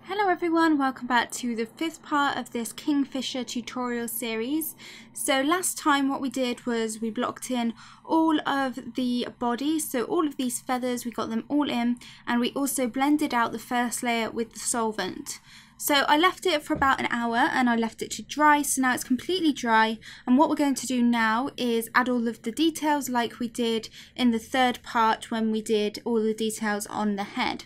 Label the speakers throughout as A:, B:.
A: Hello everyone, welcome back to the fifth part of this Kingfisher tutorial series. So last time what we did was we blocked in all of the body, so all of these feathers, we got them all in, and we also blended out the first layer with the solvent. So I left it for about an hour and I left it to dry, so now it's completely dry, and what we're going to do now is add all of the details like we did in the third part when we did all the details on the head.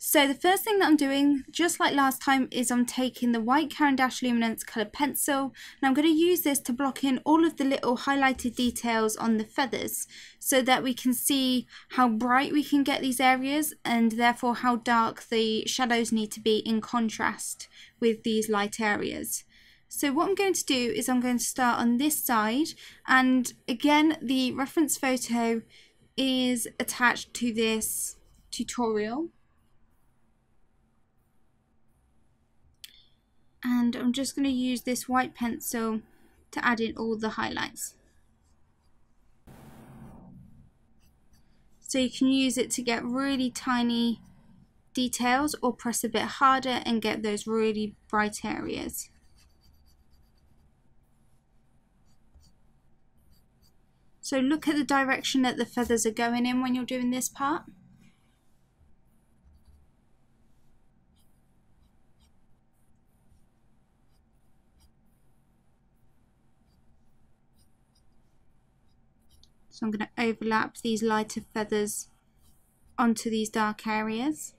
A: So the first thing that I'm doing, just like last time, is I'm taking the white Caran d'Ache Luminance coloured pencil, and I'm going to use this to block in all of the little highlighted details on the feathers so that we can see how bright we can get these areas and therefore how dark the shadows need to be in contrast with these light areas. So what I'm going to do is I'm going to start on this side, and again the reference photo is attached to this tutorial. And I'm just going to use this white pencil to add in all the highlights. So you can use it to get really tiny details or press a bit harder and get those really bright areas. So look at the direction that the feathers are going in when you're doing this part. So I'm going to overlap these lighter feathers onto these dark areas.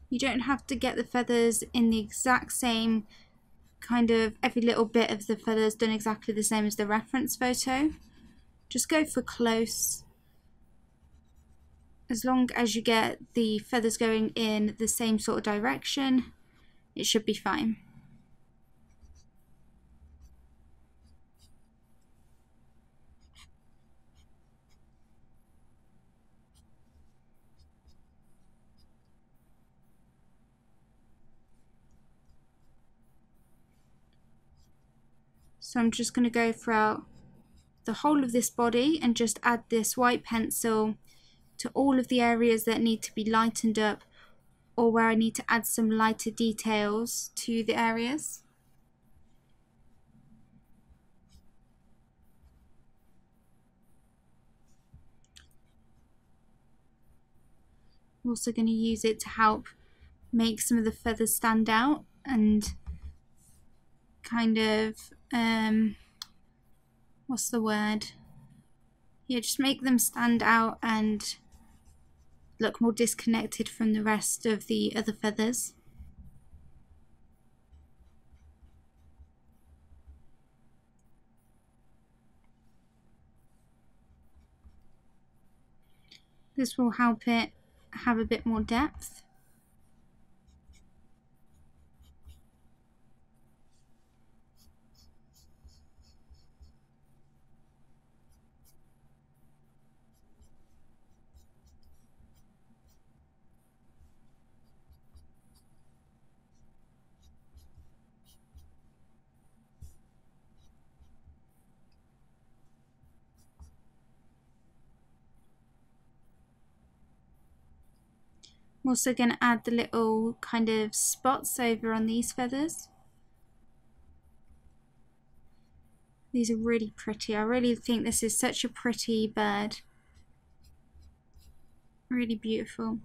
A: You don't have to get the feathers in the exact same kind of, every little bit of the feathers done exactly the same as the reference photo. Just go for close. As long as you get the feathers going in the same sort of direction, it should be fine. So I'm just going to go throughout the whole of this body and just add this white pencil to all of the areas that need to be lightened up or where I need to add some lighter details to the areas. I'm also going to use it to help make some of the feathers stand out and kind of what's the word? Yeah, just make them stand out and look more disconnected from the rest of the other feathers. This will help it have a bit more depth. I'm also going to add the little kind of spots over on these feathers. These are really pretty. I really think this is such a pretty bird. Really beautiful.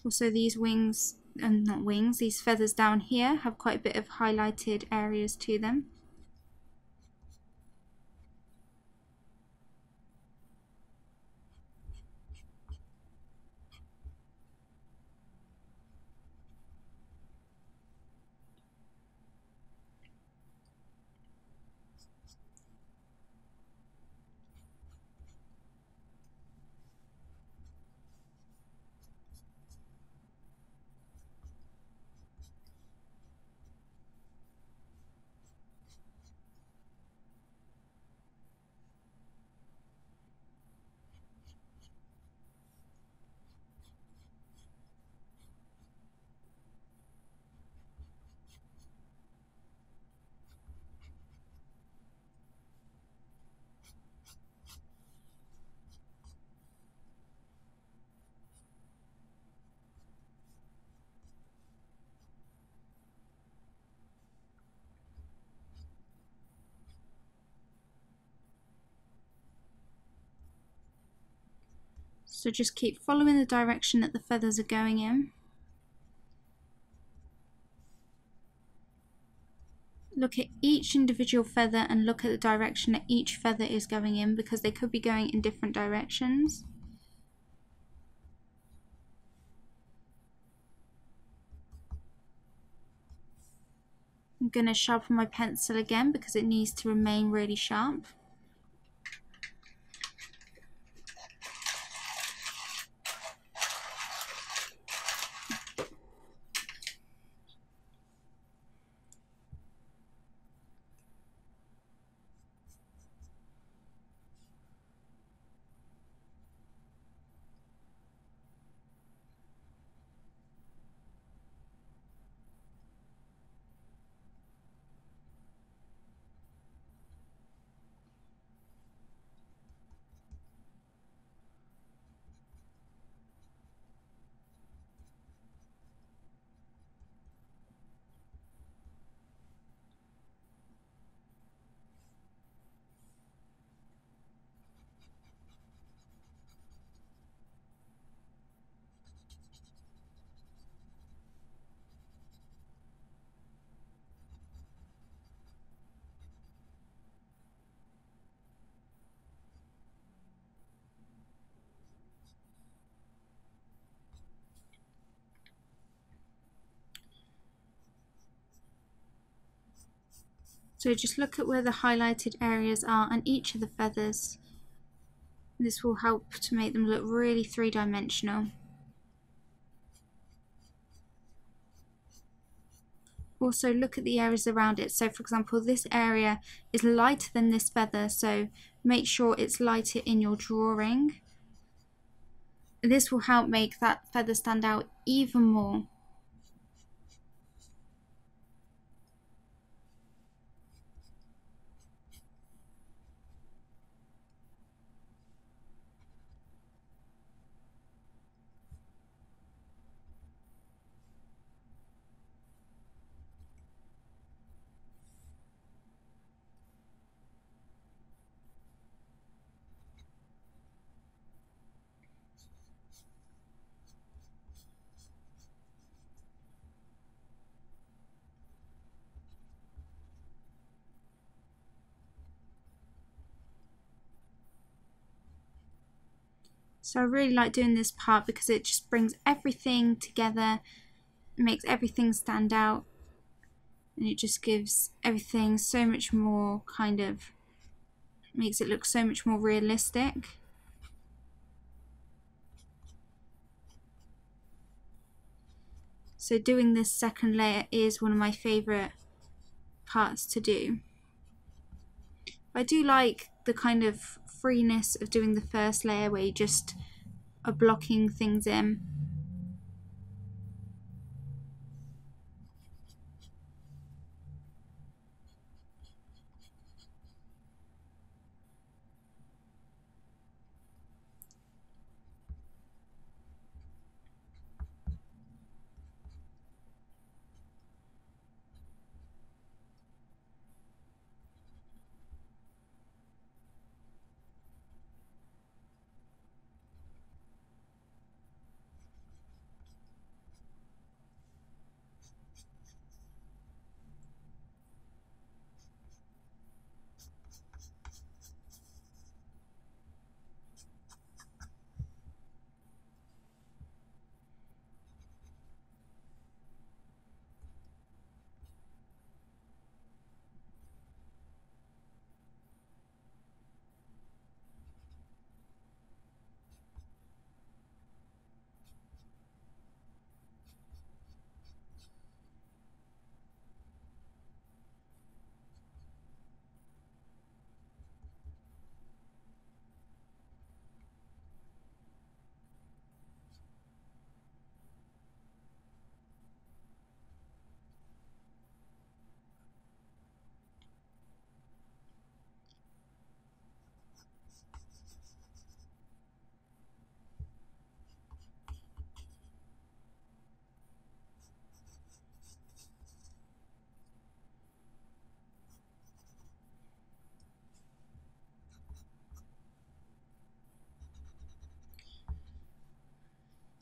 A: Also these wings, not wings, these feathers down here have quite a bit of highlighted areas to them. So just keep following the direction that the feathers are going in. Look at each individual feather and look at the direction that each feather is going in, because they could be going in different directions. I'm going to sharpen my pencil again because it needs to remain really sharp. So just look at where the highlighted areas are on each of the feathers. This will help to make them look really three-dimensional. Also look at the areas around it. So for example, this area is lighter than this feather, so make sure it's lighter in your drawing. This will help make that feather stand out even more. So I really like doing this part because it just brings everything together, makes everything stand out, and it just gives everything so much more makes it look so much more realistic. So doing this second layer is one of my favourite parts to do. I do like the kind of freeness of doing the first layer where you just are blocking things in.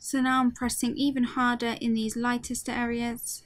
A: So now I'm pressing even harder in these lightest areas.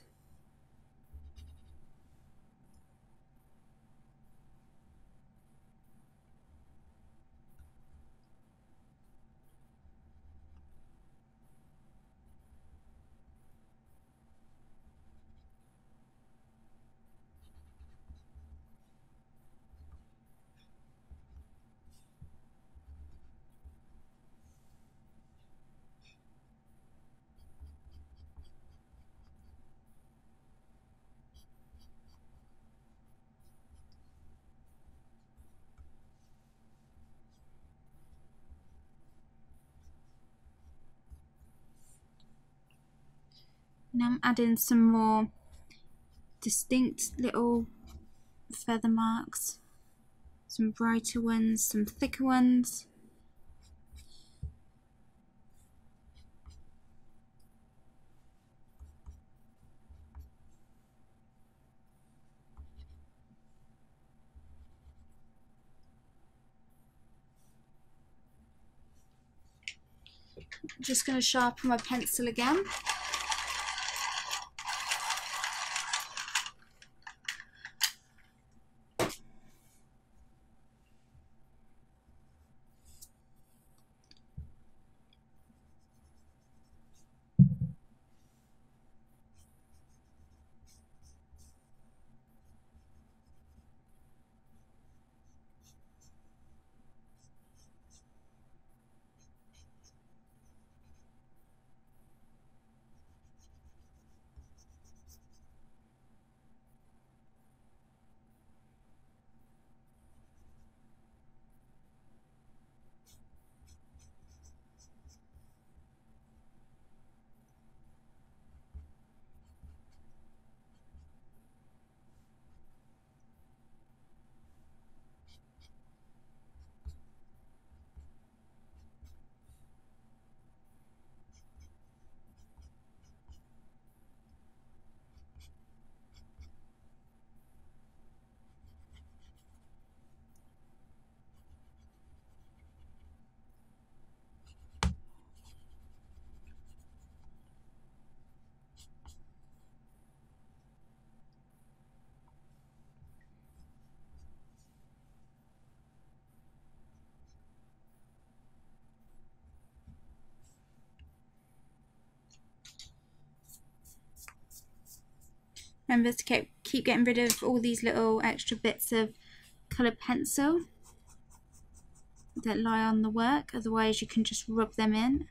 A: Now I'm adding some more distinct little feather marks, some brighter ones, some thicker ones. I'm just going to sharpen my pencil again. Remember to keep getting rid of all these little extra bits of coloured pencil that lie on the work, otherwise you can just rub them in.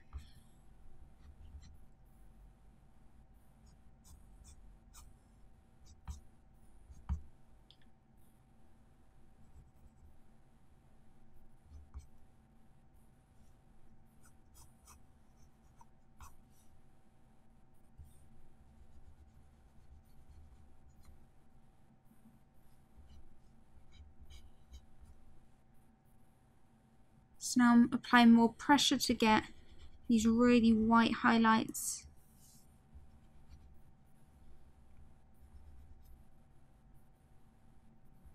A: So now I'm applying more pressure to get these really white highlights.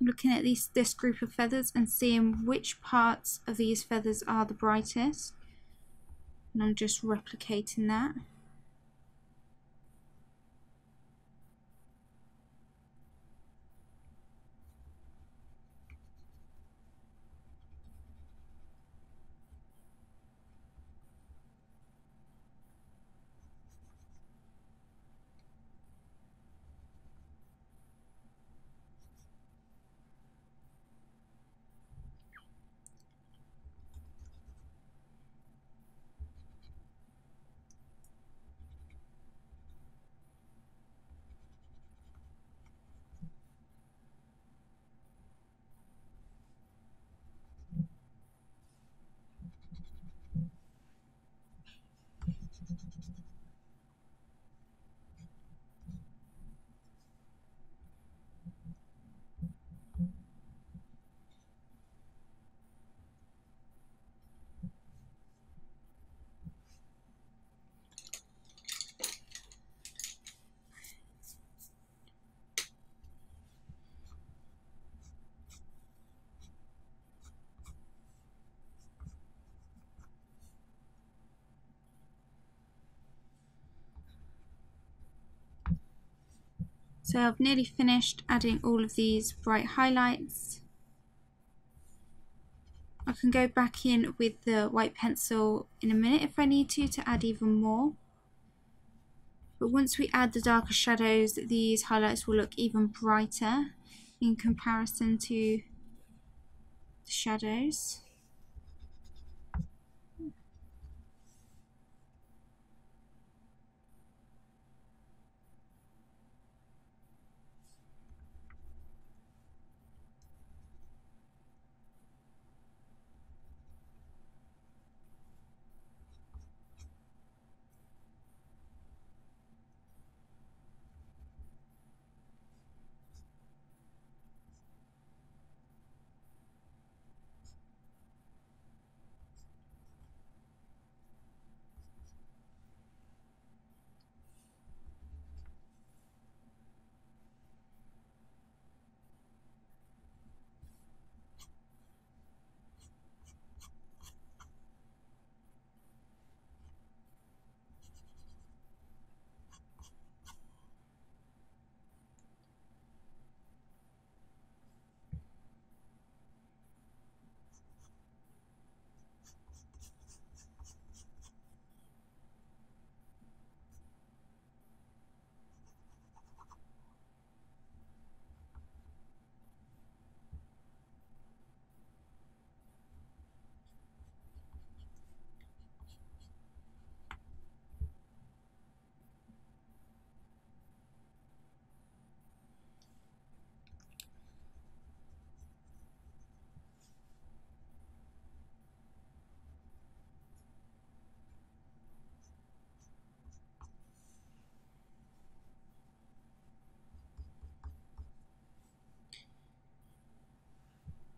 A: I'm looking at this group of feathers and seeing which parts of these feathers are the brightest, and I'm just replicating that. So I've nearly finished adding all of these bright highlights. I can go back in with the white pencil in a minute if I need to add even more. But once we add the darker shadows, these highlights will look even brighter in comparison to the shadows.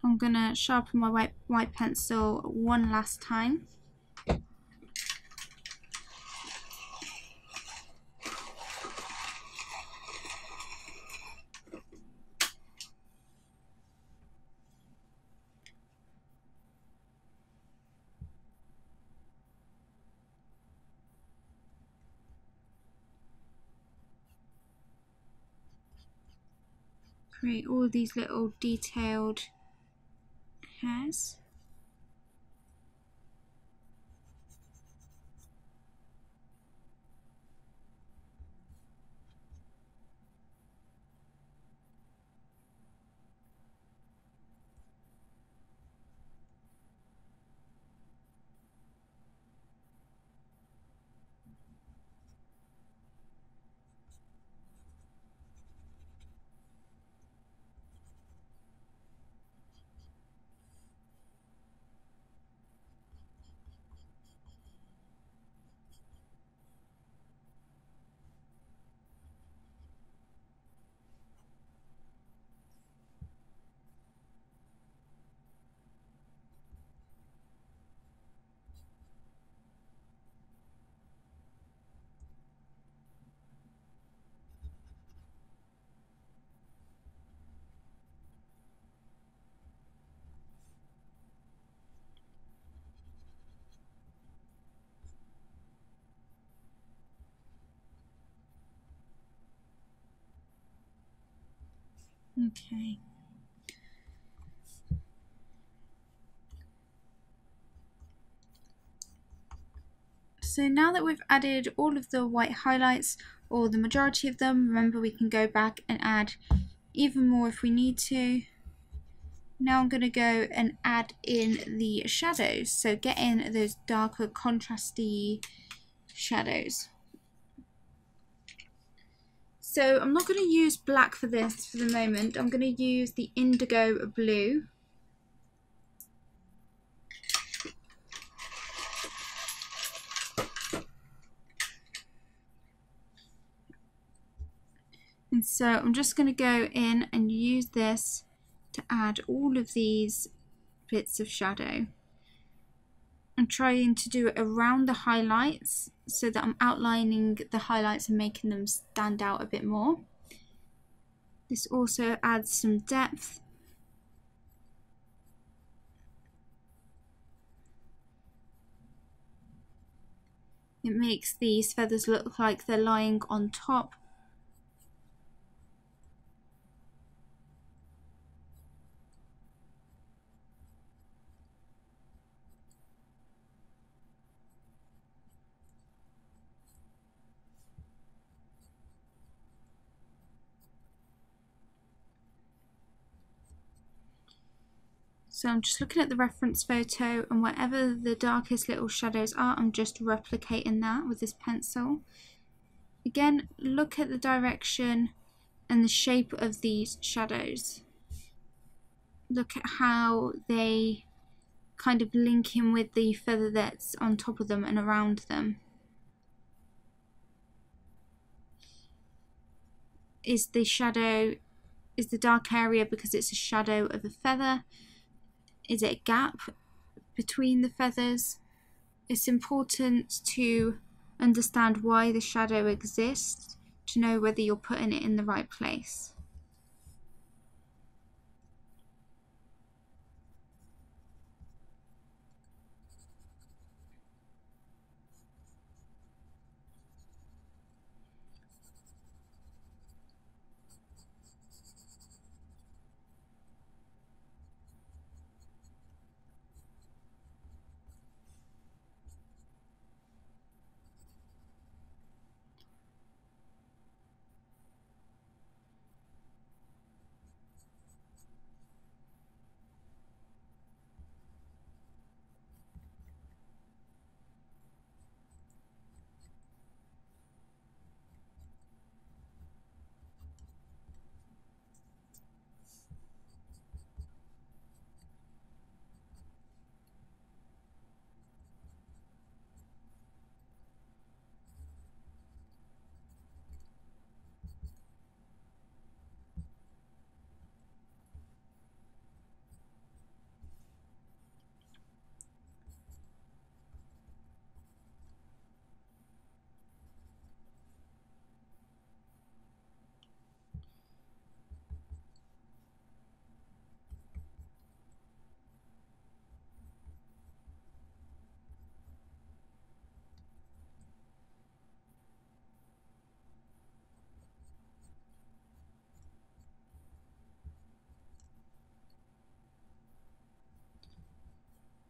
A: I'm going to sharpen my white pencil one last time. Create all these little detailed hairs. Okay. So now that we've added all of the white highlights, or the majority of them, remember we can go back and add even more if we need to. Now I'm going to go and add in the shadows, so get in those darker contrasty shadows. So I'm not going to use black for this for the moment, I'm going to use the indigo blue. And so I'm just going to go in and use this to add all of these bits of shadow. I'm trying to do it around the highlights so that I'm outlining the highlights and making them stand out a bit more. This also adds some depth. It makes these feathers look like they're lying on top So I'm just looking at the reference photo, and wherever the darkest little shadows are, I'm just replicating that with this pencil. Again, look at the direction and the shape of these shadows. Look at how they kind of link in with the feather that's on top of them and around them. Is the dark area because it's a shadow of a feather? Is it a gap between the feathers? It's important to understand why the shadow exists to know whether you're putting it in the right place.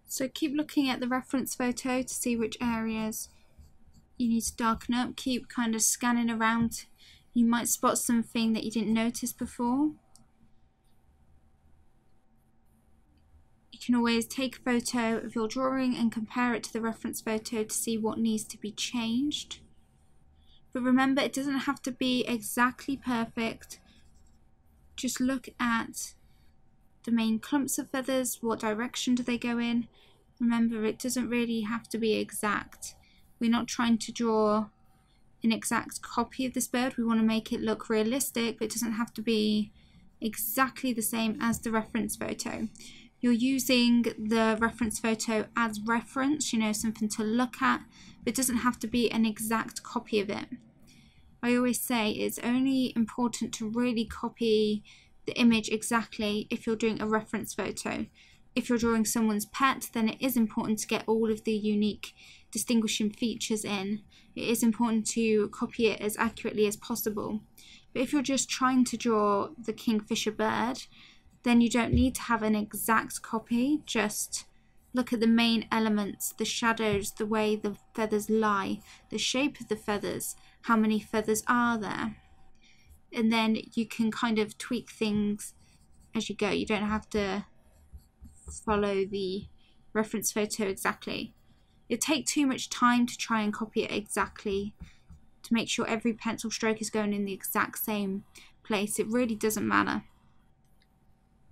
A: So keep looking at the reference photo to see which areas you need to darken up. Keep kind of scanning around. You might spot something that you didn't notice before. You can always take a photo of your drawing and compare it to the reference photo to see what needs to be changed. But remember, it doesn't have to be exactly perfect. Just look at the main clumps of feathers. What direction do they go in? Remember, it doesn't really have to be exact. We're not trying to draw an exact copy of this bird. We want to make it look realistic, but it doesn't have to be exactly the same as the reference photo. You're using the reference photo as reference, something to look at, but it doesn't have to be an exact copy of it. I always say it's only important to really copy the image exactly if you're doing a reference photo. If you're drawing someone's pet, then it is important to get all of the unique distinguishing features in. It is important to copy it as accurately as possible. But if you're just trying to draw the kingfisher bird, then you don't need to have an exact copy. Just look at the main elements, the shadows, the way the feathers lie, the shape of the feathers, how many feathers are there. And then you can kind of tweak things as you go. You don't have to follow the reference photo exactly. It'd take too much time to try and copy it exactly to make sure every pencil stroke is going in the exact same place. It really doesn't matter.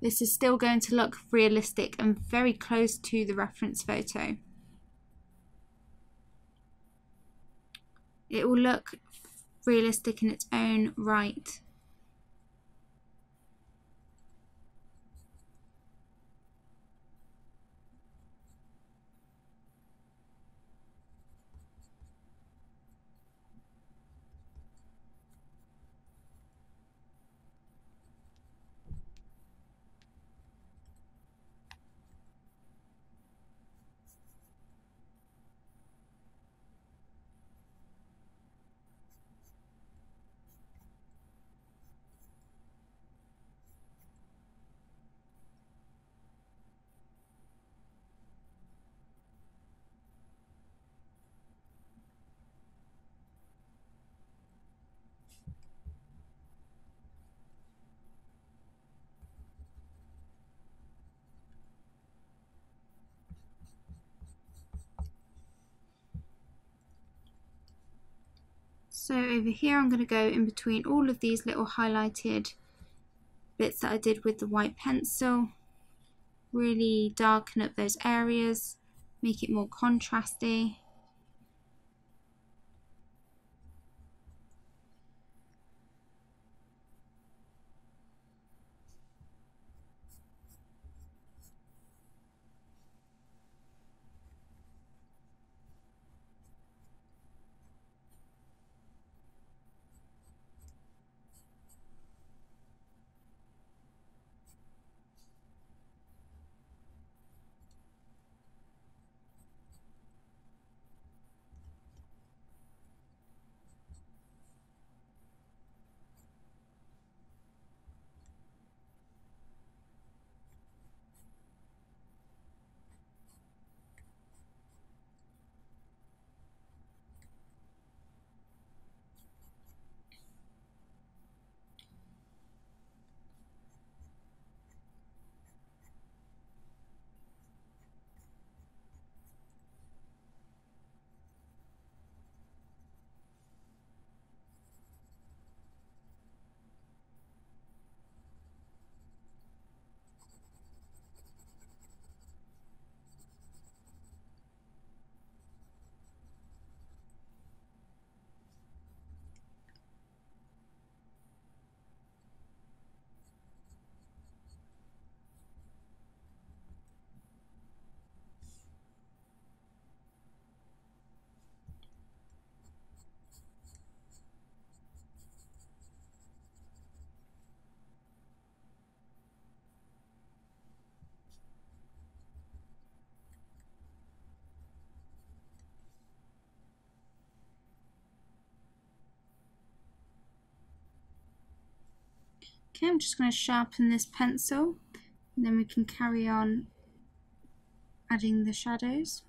A: This is still going to look realistic and very close to the reference photo. It will look realistic in its own right. So over here I'm going to go in between all of these little highlighted bits that I did with the white pencil. Really darken up those areas, make it more contrasty. Okay, I'm just going to sharpen this pencil and then we can carry on adding the shadows.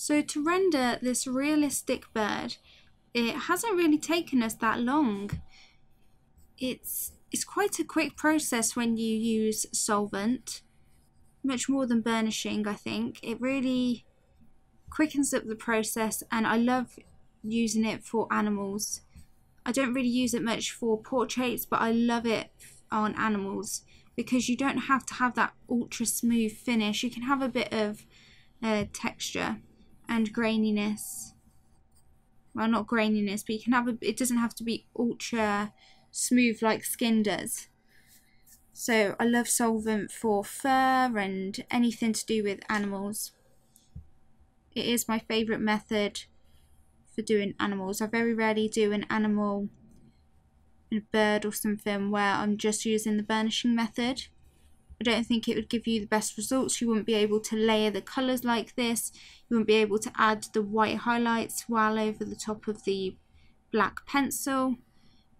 A: So to render this realistic bird, it hasn't really taken us that long. It's quite a quick process when you use solvent, much more than burnishing, I think. It really quickens up the process and I love using it for animals. I don't really use it much for portraits, but I love it on animals because you don't have to have that ultra smooth finish. You can have a bit of texture and graininess. Well, not graininess, but you can have it doesn't have to be ultra smooth like skin does. So I love solvent for fur and anything to do with animals. It is my favourite method for doing animals. I very rarely do an animal, a bird or something where I'm just using the burnishing method. I don't think it would give you the best results. You wouldn't be able to layer the colours like this. You wouldn't be able to add the white highlights while over the top of the black pencil.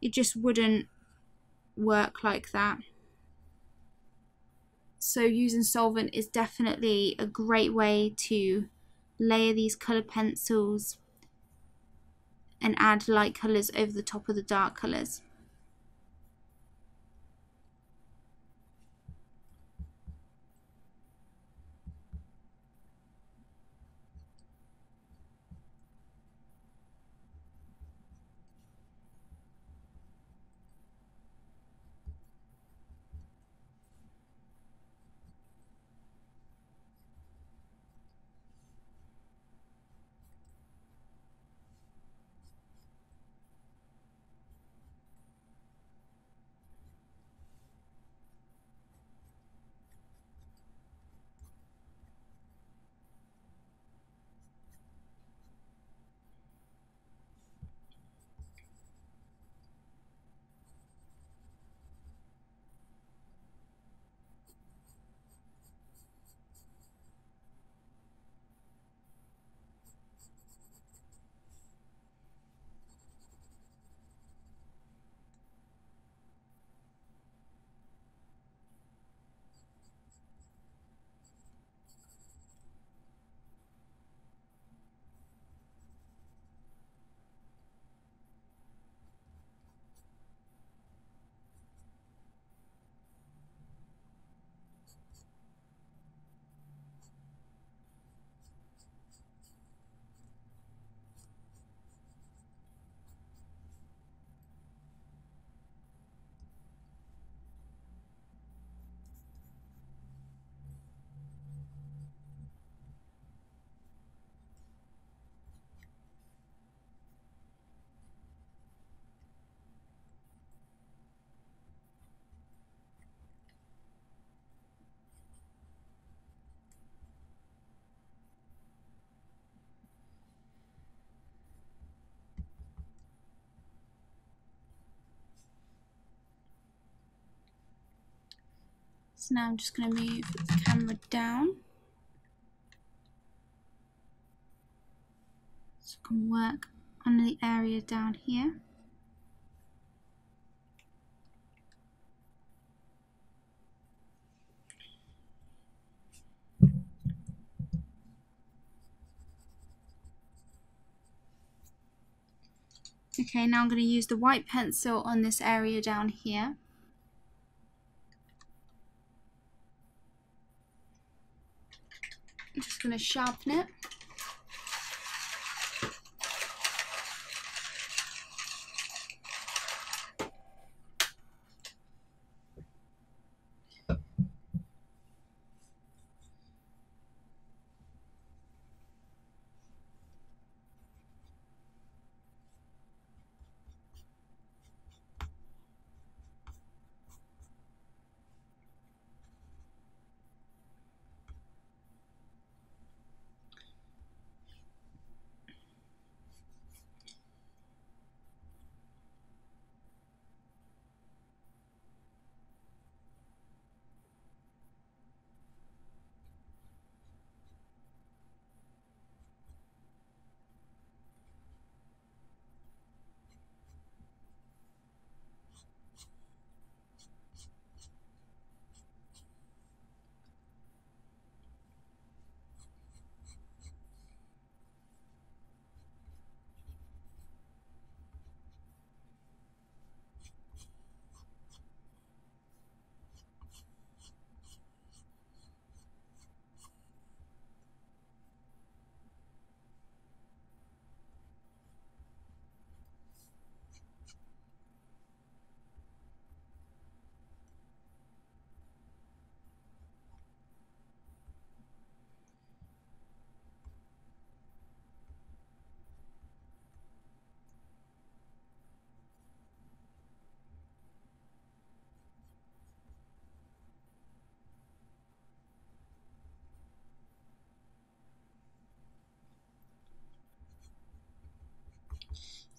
A: It just wouldn't work like that. So using solvent is definitely a great way to layer these colour pencils and add light colours over the top of the dark colours. So now I'm just going to move the camera down so I can work on the area down here. Okay, now I'm going to use the white pencil on this area down here. I'm just going to sharpen it.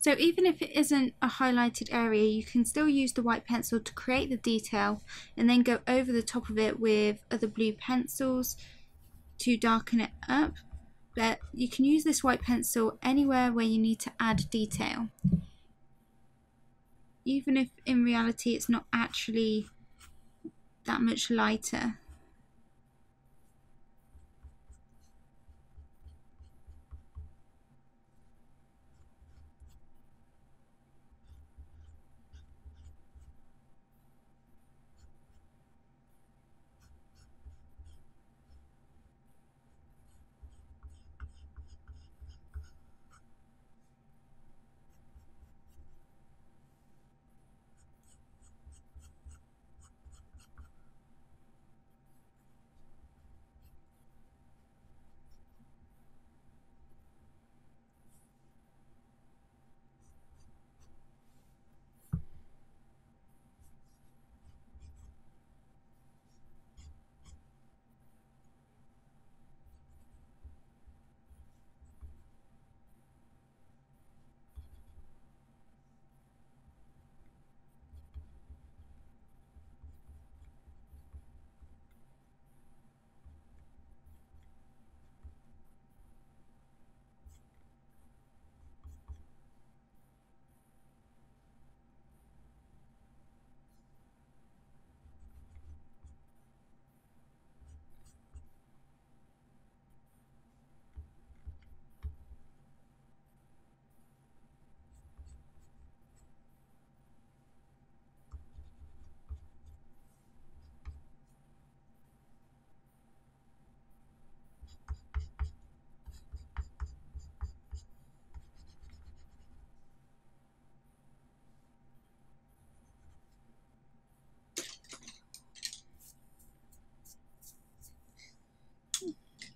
A: So even if it isn't a highlighted area, you can still use the white pencil to create the detail and then go over the top of it with other blue pencils to darken it up. But you can use this white pencil anywhere where you need to add detail, even if in reality it's not actually that much lighter.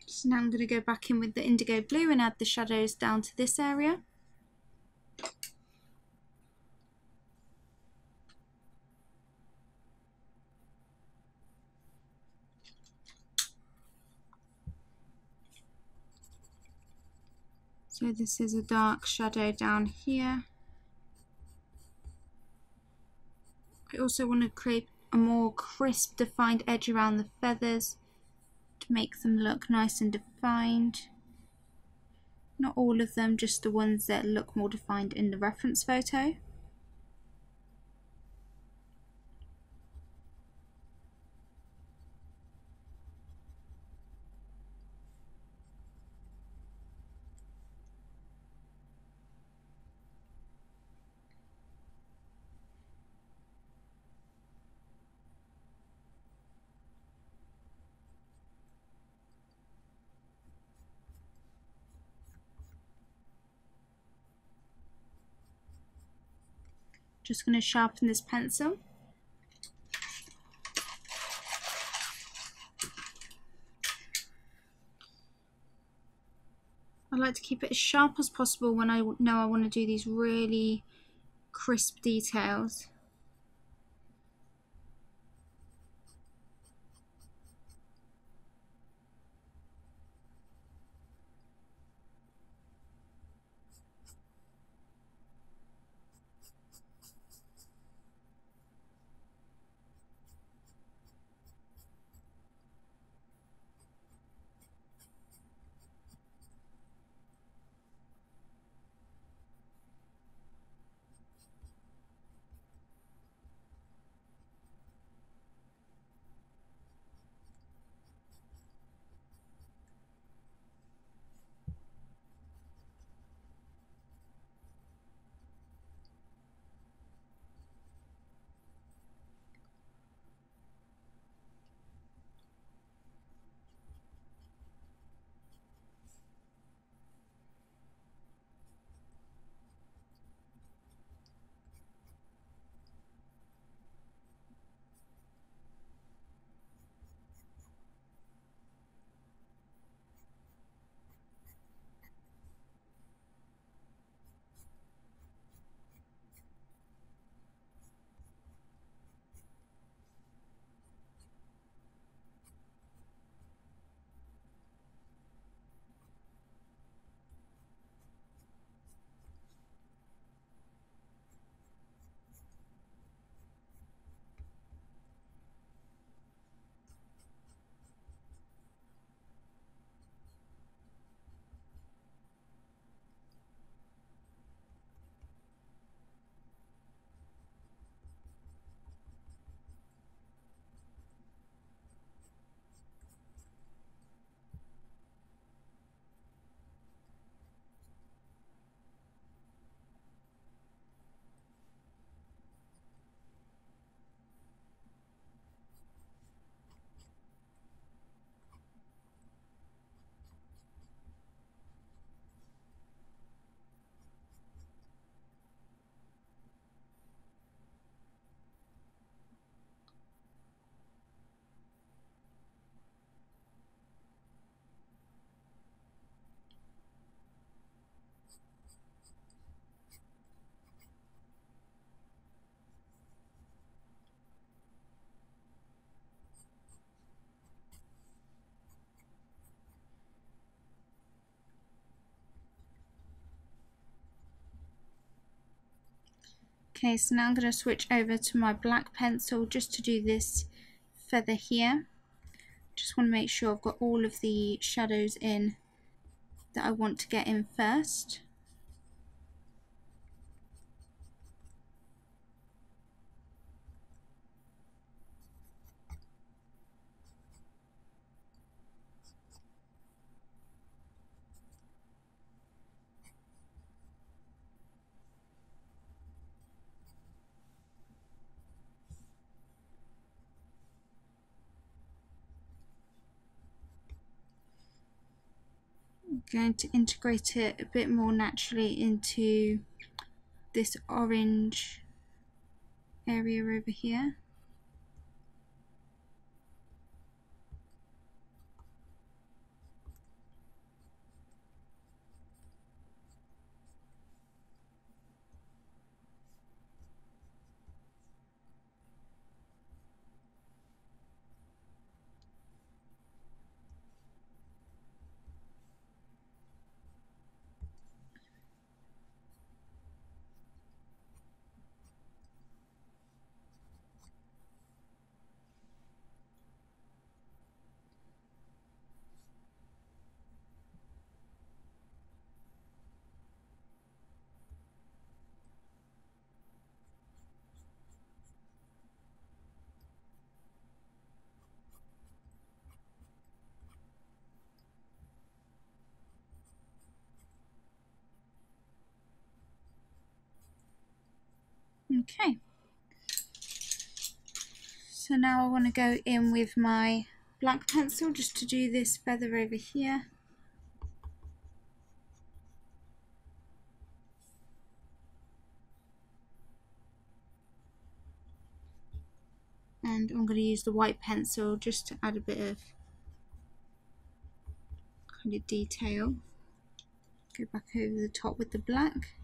A: So now I'm going to go back in with the indigo blue and add the shadows down to this area. So this is a dark shadow down here. I also want to create a more crisp, defined edge around the feathers to make them look nice and defined. Not all of them, just the ones that look more defined in the reference photo. Just going to sharpen this pencil. I like to keep it as sharp as possible when I know I want to do these really crisp details. Okay, so now I'm going to switch over to my black pencil just to do this feather here. Just want to make sure I've got all of the shadows in that I want to get in first. I'm going to integrate it a bit more naturally into this orange area over here. Okay. So now I want to go in with my black pencil just to do this feather over here. And I'm going to use the white pencil just to add a bit of kind of detail. Go back over the top with the black.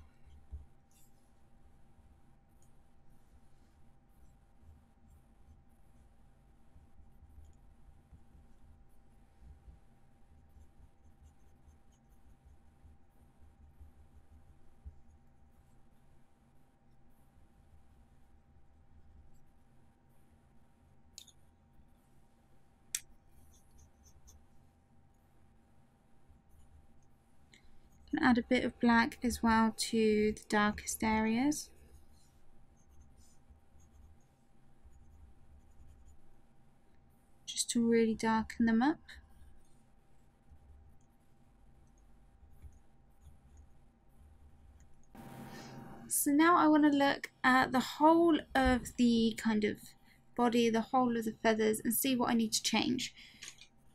A: And add a bit of black as well to the darkest areas. Just to really darken them up. So now I want to look at the whole of the kind of body, the whole of the feathers, and see what I need to change.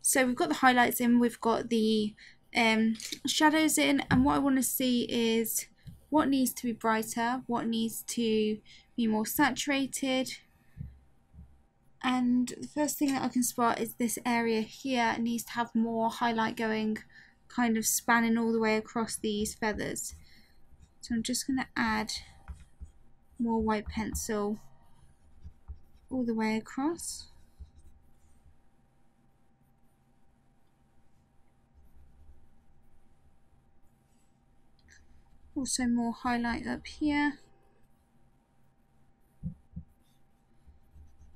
A: So we've got the highlights in, we've got the shadows in, and what I want to see is what needs to be brighter, what needs to be more saturated. And the first thing that I can spot is this area here. It needs to have more highlight going, kind of spanning all the way across these feathers. So I'm just going to add more white pencil all the way across. Also more highlight up here.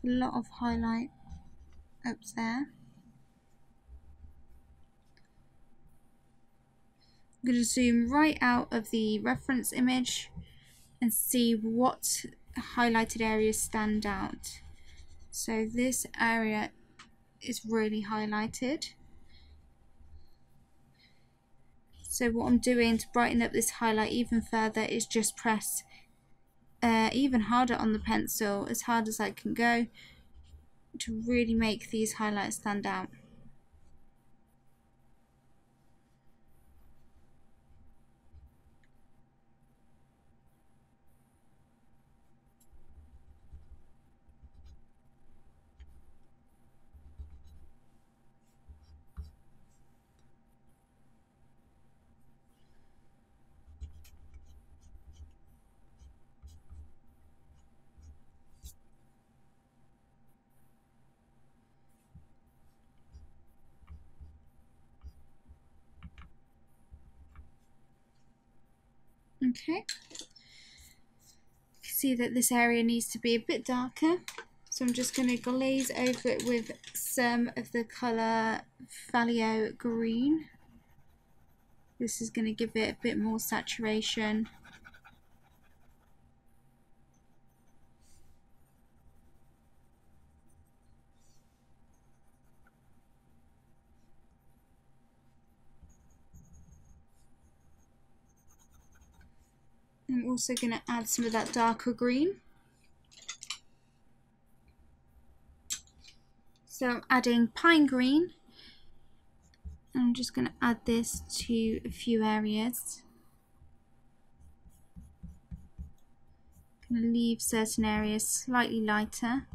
A: A lot of highlight up there. I'm going to zoom right out of the reference image and see what highlighted areas stand out. So this area is really highlighted. So what I'm doing to brighten up this highlight even further is just press even harder on the pencil, as hard as I can go, to really make these highlights stand out. Okay, you can see that this area needs to be a bit darker, so I'm just going to glaze over it with some of the colour Phthalo Green. This is going to give it a bit more saturation. I'm also going to add some of that darker green. So I'm adding pine green. I'm just going to add this to a few areas. I'm going to leave certain areas slightly lighter.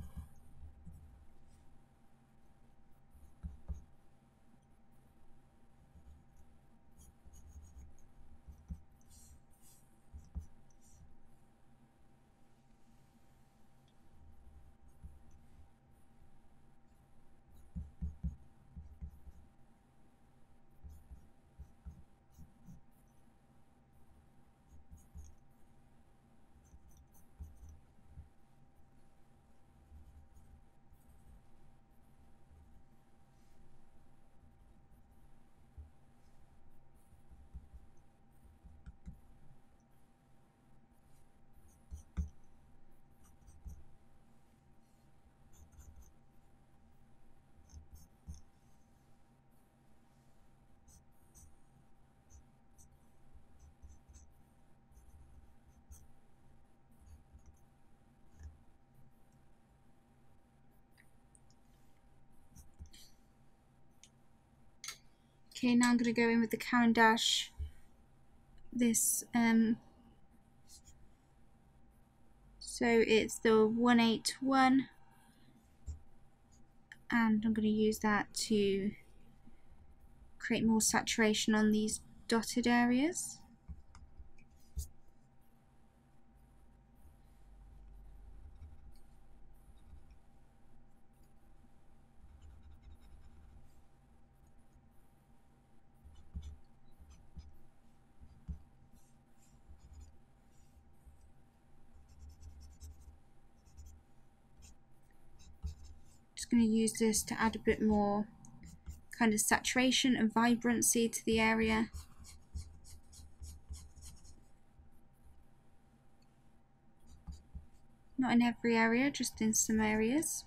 A: Okay, now I'm going to go in with the Caran d'Ache. This, so it's the 181, and I'm going to use that to create more saturation on these dotted areas. Just going to use this to add a bit more kind of saturation and vibrancy to the area. Not in every area, just in some areas.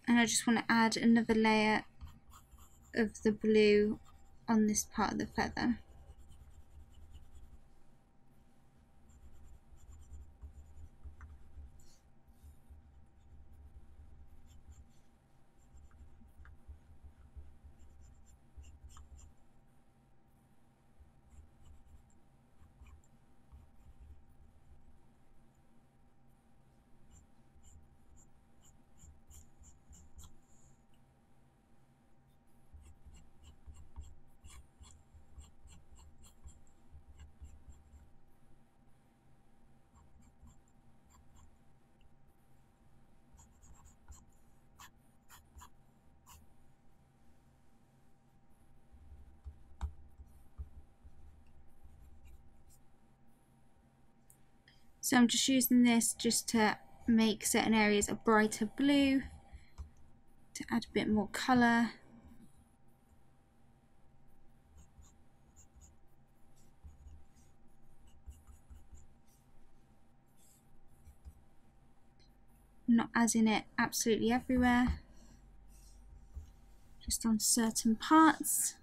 A: And I just want to add another layer of the blue on this part of the feather. So I'm just using this just to make certain areas a brighter blue, to add a bit more colour. I'm not adding it absolutely everywhere, just on certain parts.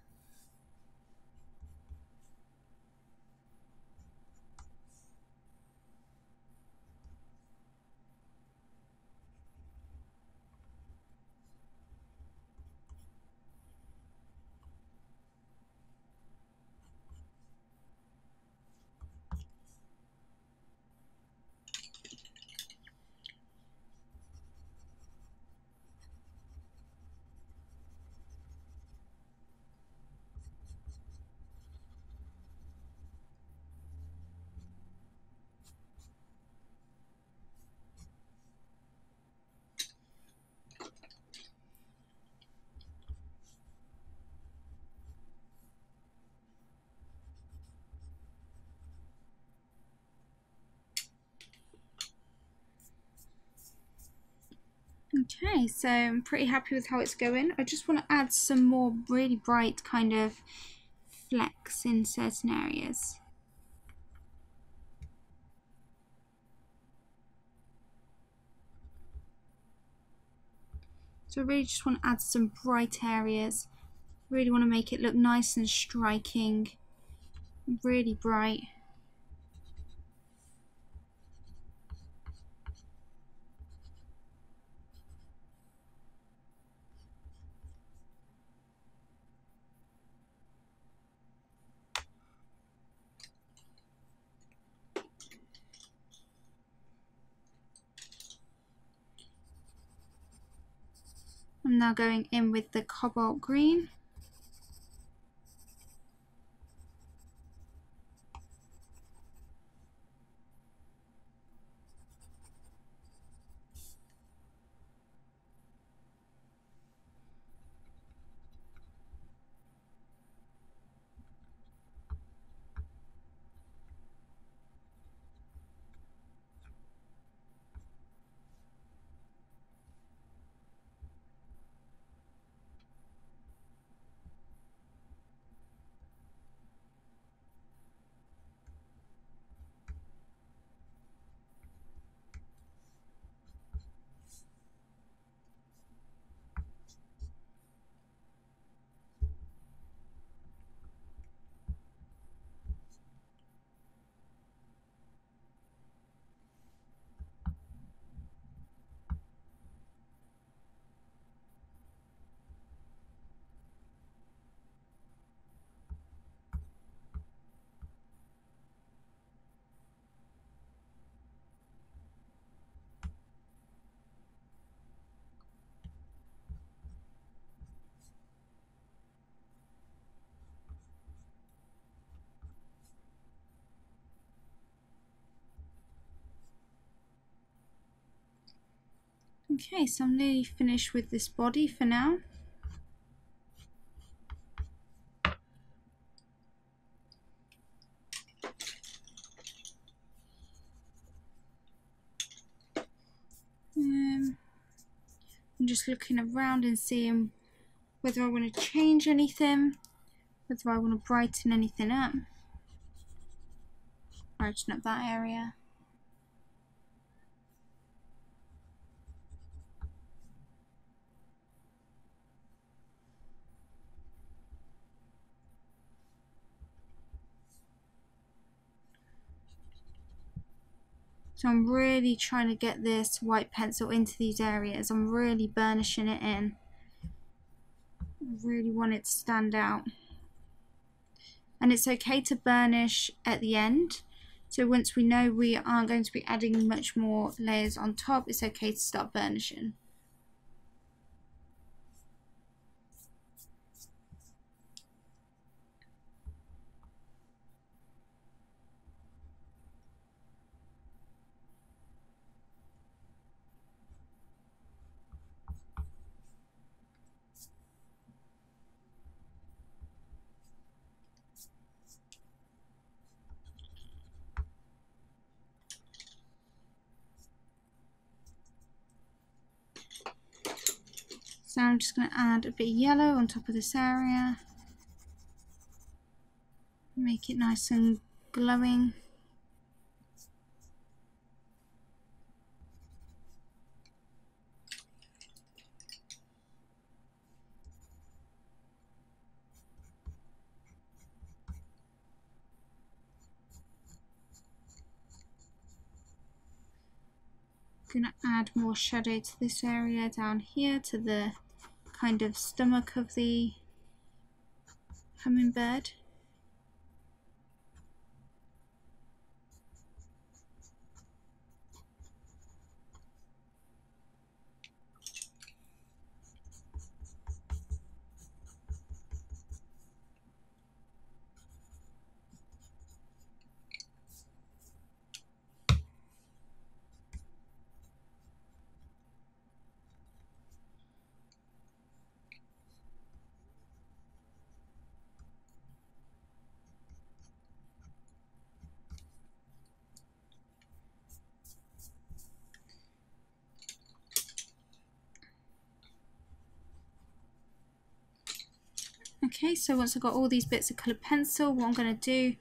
A: Okay, so I'm pretty happy with how it's going. I just want to add some more really bright kind of flecks in certain areas. So I really just want to add some bright areas. Really want to make it look nice and striking, really bright. I'm now going in with the cobalt green. Okay, so I'm nearly finished with this body for now. I'm just looking around and seeing whether I want to change anything, whether I want to brighten anything up. Brighten up that area. So I'm really trying to get this white pencil into these areas. I'm really burnishing it in. I really want it to stand out. And it's okay to burnish at the end. So once we know we aren't going to be adding much more layers on top, it's okay to start burnishing. So I'm just going to add a bit of yellow on top of this area. Make it nice and glowing. I'm going to add more shadow to this area down here, to the kind of stomach of the hummingbird. Okay, so once I've got all these bits of coloured pencil, what I'm going to do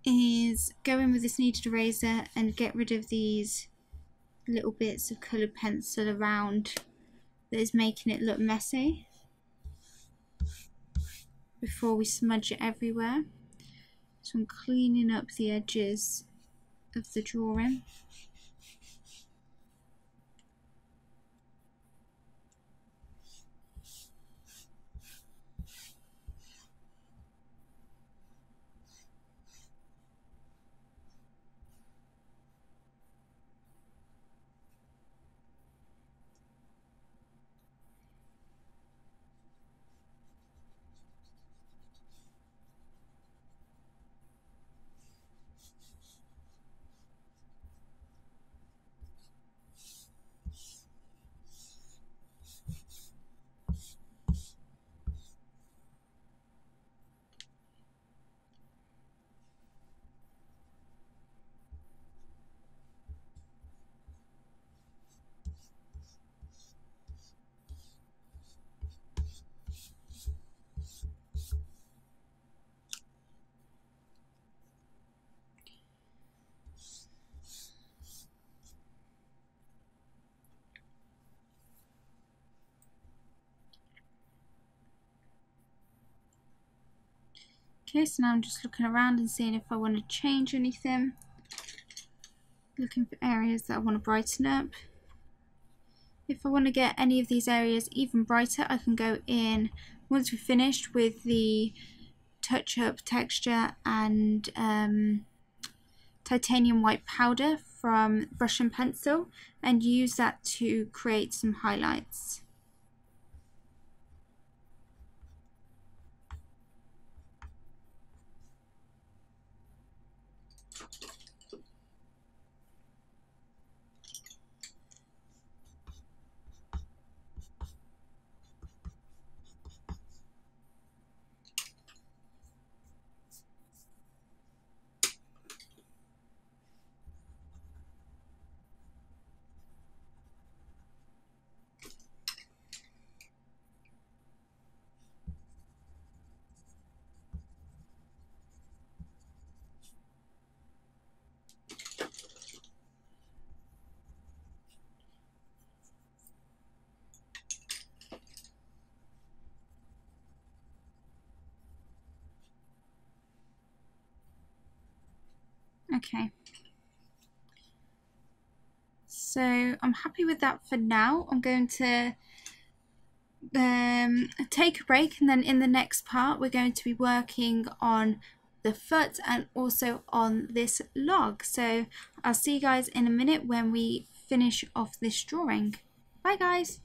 A: is go in with this kneaded eraser and get rid of these little bits of coloured pencil around that is making it look messy before we smudge it everywhere. So I'm cleaning up the edges of the drawing. Okay, so now I'm just looking around and seeing if I want to change anything. Looking for areas that I want to brighten up. If I want to get any of these areas even brighter, I can go in, once we've finished with the touch up texture and titanium white powder from brush and pencil, and use that to create some highlights. Okay. So I'm happy with that for now. I'm going to take a break, and then in the next part we're going to be working on the foot and also on this log. So I'll see you guys in a minute when we finish off this drawing. Bye guys.